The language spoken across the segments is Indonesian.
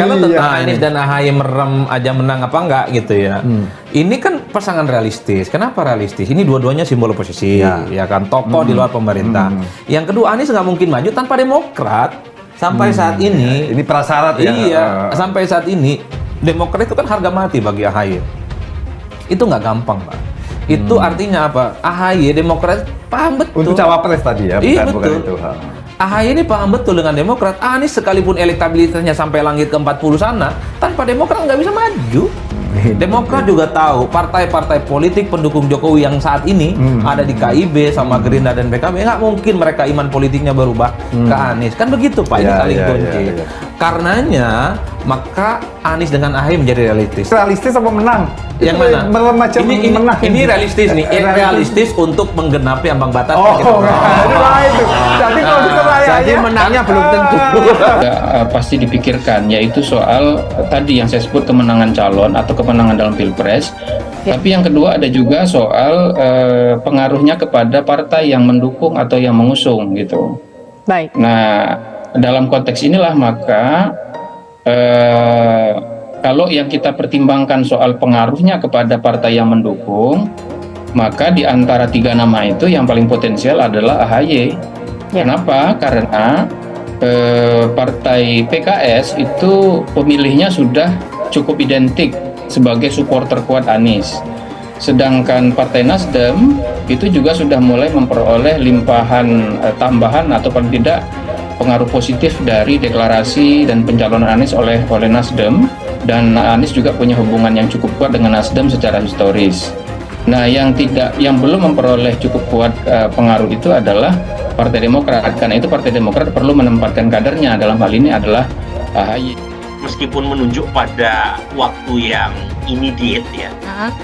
Kalau tentang Anies dan AHY merem aja menang apa enggak gitu ya. Ini kan pasangan realistis. Kenapa realistis? Ini dua-duanya simbol oposisi, ya kan, tokoh di luar pemerintah. Yang kedua, Anies nggak mungkin maju tanpa Demokrat. Sampai saat ini, ini prasyarat ya. Iya, sampai saat ini Demokrat itu kan harga mati bagi AHY. Itu nggak gampang, Pak. Itu artinya apa? AHY Demokrat paham betul. Untuk cawapres tadi ya, Iya, bukan betul. itu. AHY ini paham betul dengan Demokrat. Anies sekalipun elektabilitasnya sampai langit ke 40 sana, tanpa Demokrat nggak bisa maju. Demokrat juga tahu partai-partai politik pendukung Jokowi yang saat ini ada di KIB sama Gerindra dan PKB, nggak mungkin mereka iman politiknya berubah ke Anies. Kan begitu Pak, ini saling kunci. Karenanya maka Anies dengan AHY menjadi realistis. Realistis apa menang? Yang mana? Macam ini menang. Ini realistis nih. Realistis untuk menggenapi ambang batas. Itu. Jadi kalau kita jadi menangnya belum tentu. Pasti dipikirkan, yaitu soal tadi yang saya sebut kemenangan calon atau kemenangan dalam pilpres. Tapi yang kedua ada juga soal pengaruhnya kepada partai yang mendukung atau yang mengusung gitu. Baik. Nah, dalam konteks inilah maka kalau yang kita pertimbangkan soal pengaruhnya kepada partai yang mendukung, maka di antara tiga nama itu yang paling potensial adalah AHY. Kenapa? Karena partai PKS itu pemilihnya sudah cukup identik sebagai supporter kuat Anies. Sedangkan Partai Nasdem itu juga sudah mulai memperoleh limpahan tambahan atau paling tidak pengaruh positif dari deklarasi dan pencalonan Anies oleh Nasdem, dan Anies juga punya hubungan yang cukup kuat dengan Nasdem secara historis. Nah, yang belum memperoleh cukup kuat pengaruh itu adalah Partai Demokrat. Karena itu Partai Demokrat perlu menempatkan kadernya, dalam hal ini adalah AHY. Meskipun menunjuk pada waktu yang immediate ya,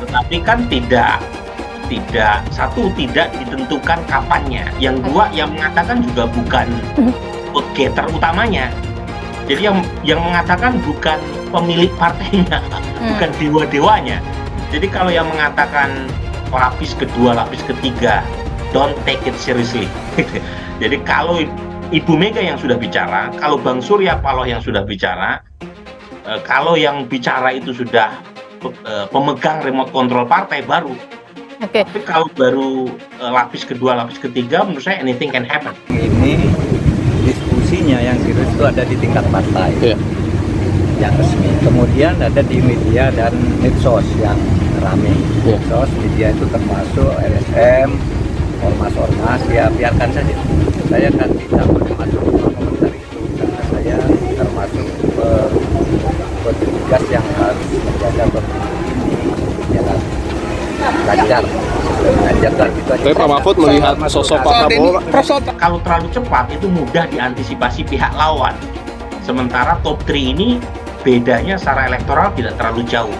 tetapi kan tidak ditentukan kapannya. Yang dua yang mengatakan juga bukan vote-getter utamanya. Jadi yang mengatakan bukan pemilik partainya, bukan dewa-dewanya. Jadi kalau yang mengatakan lapis kedua, lapis ketiga, don't take it seriously. Jadi kalau Ibu Mega yang sudah bicara, kalau Bang Surya Paloh yang sudah bicara, kalau yang bicara itu sudah pemegang remote control partai baru. Tapi kalau baru lapis kedua, lapis ketiga, menurut saya anything can happen. Ini diskusinya yang serius itu ada di tingkat partai yang resmi. Kemudian ada di media dan medsos yang ramai. Medsos, media itu termasuk LSM, ormas-ormas, ya biarkan saja. Saya kan tidak boleh masuk komentar itu karena saya termasuk petugas yang harus menjaga pemilu ini jalan lancar. Tapi Pak Mahfud melihat sosok Pak Prabowo, kalau terlalu cepat itu mudah diantisipasi pihak lawan. Sementara top 3 ini bedanya secara elektoral tidak terlalu jauh.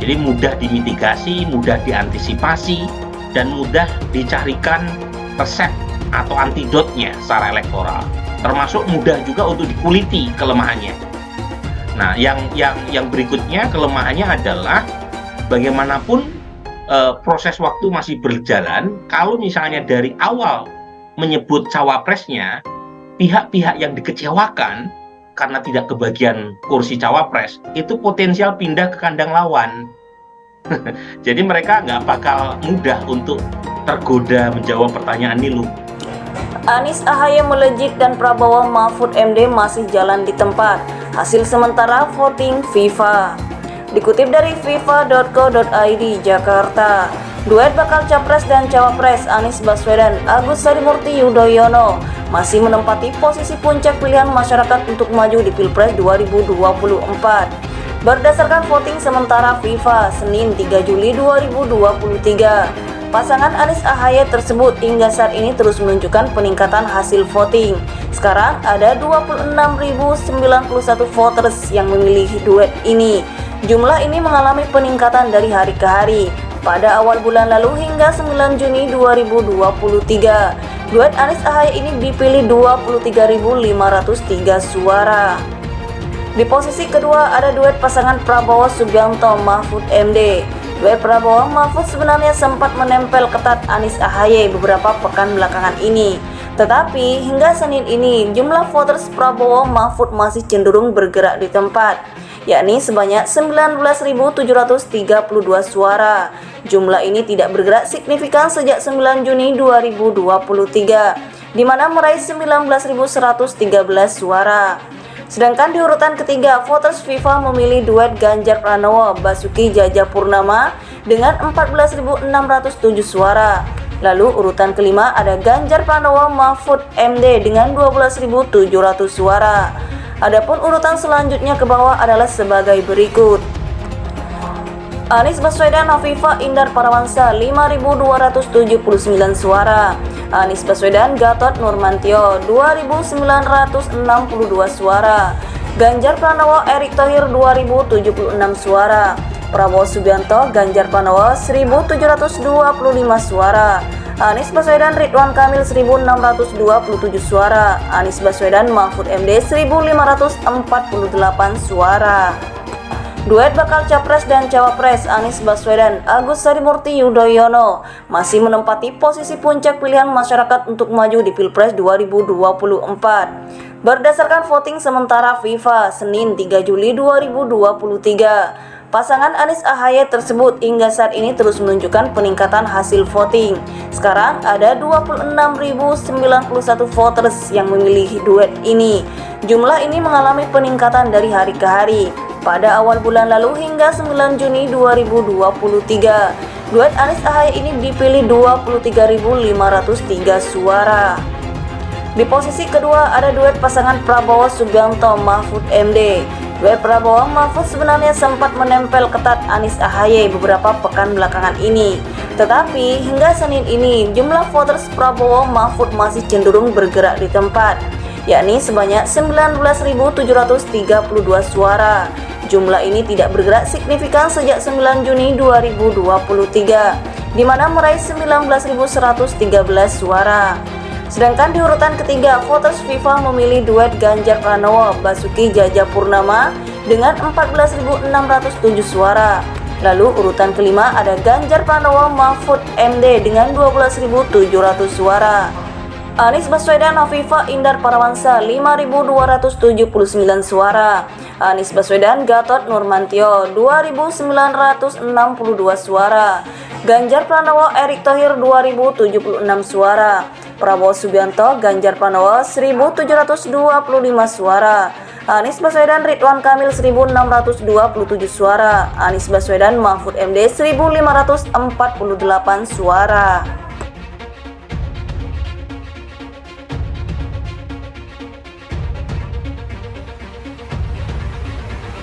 Jadi mudah dimitigasi, mudah diantisipasi, dan mudah dicarikan resep atau antidotnya secara elektoral. Termasuk mudah juga untuk dikuliti kelemahannya. Nah, yang berikutnya kelemahannya adalah bagaimanapun proses waktu masih berjalan. Kalau misalnya dari awal menyebut cawapresnya, pihak-pihak yang dikecewakan karena tidak kebagian kursi cawapres itu potensial pindah ke kandang lawan. Jadi mereka nggak bakal mudah untuk tergoda menjawab pertanyaan Nilu. Anies AHY melejit dan Prabowo Mahfud MD masih jalan di tempat. Hasil sementara voting FIFA. Dikutip dari fifa.co.id Jakarta, duet bakal capres dan cawapres Anies Baswedan Agus Harimurti Yudhoyono masih menempati posisi puncak pilihan masyarakat untuk maju di Pilpres 2024. Berdasarkan voting sementara FIFA Senin 3 Juli 2023, pasangan Anies AHY tersebut hingga saat ini terus menunjukkan peningkatan hasil voting. Sekarang ada 26.091 voters yang memilih duet ini. Jumlah ini mengalami peningkatan dari hari ke hari. Pada awal bulan lalu hingga 9 Juni 2023, duet Anies AHY ini dipilih 23.503 suara. Di posisi kedua ada duet pasangan Prabowo Subianto Mahfud MD. Duet Prabowo Mahfud sebenarnya sempat menempel ketat Anies AHY beberapa pekan belakangan ini. Tetapi hingga Senin ini jumlah voters Prabowo Mahfud masih cenderung bergerak di tempat, yakni sebanyak 19.732 suara. Jumlah ini tidak bergerak signifikan sejak 9 Juni 2023, di mana meraih 19.113 suara. Sedangkan di urutan ketiga, voters FIFA memilih duet Ganjar Pranowo Basuki Cahayapurnama dengan 14.607 suara. Lalu urutan kelima ada Ganjar Pranowo Mahfud MD dengan 12.700 suara. Adapun urutan selanjutnya ke bawah adalah sebagai berikut. Anies Baswedan Hovifah Indar Parawansa 5.279 suara. Anies Baswedan Gatot Nurmantio 2.962 suara. Ganjar Pranowo Erick Thohir 2.076 suara. Prabowo Subianto Ganjar Pranowo 1.725 suara. Anies Baswedan Ridwan Kamil 1.627 suara. Anies Baswedan Mahfud MD 1.548 suara. Duet bakal Capres dan Cawapres Anies Baswedan Agus Harimurti Yudhoyono masih menempati posisi puncak pilihan masyarakat untuk maju di Pilpres 2024. Berdasarkan voting sementara FIFA Senin 3 Juli 2023, pasangan Anies Ahaye tersebut hingga saat ini terus menunjukkan peningkatan hasil voting. Sekarang ada 26.091 voters yang memilih duet ini. Jumlah ini mengalami peningkatan dari hari ke hari. Pada awal bulan lalu hingga 9 Juni 2023, duet Anies Ahaye ini dipilih 23.503 suara. Di posisi kedua ada duet pasangan Prabowo Subianto Mahfud MD. Duet Prabowo Mahfud sebenarnya sempat menempel ketat Anies Ahaye beberapa pekan belakangan ini. Tetapi hingga Senin ini jumlah voters Prabowo Mahfud masih cenderung bergerak di tempat, yakni sebanyak 19.732 suara. Jumlah ini tidak bergerak signifikan sejak 9 Juni 2023, di mana meraih 19.113 suara. Sedangkan di urutan ketiga, voters FIFA memilih duet Ganjar Pranowo Basuki Cahayapurnama dengan 14.607 suara. Lalu urutan kelima ada Ganjar Pranowo Mahfud MD dengan 12.700 suara. Anies Baswedan Hovifah Indar Parawansa 5.279 suara. Anies Baswedan Gatot Nurmantio 2.962 suara. Ganjar Pranowo Erick Thohir 2.076 suara. Prabowo Subianto Ganjar Pranowo 1.725 suara. Anies Baswedan Ridwan Kamil 1.627 suara. Anies Baswedan Mahfud MD 1.548 suara.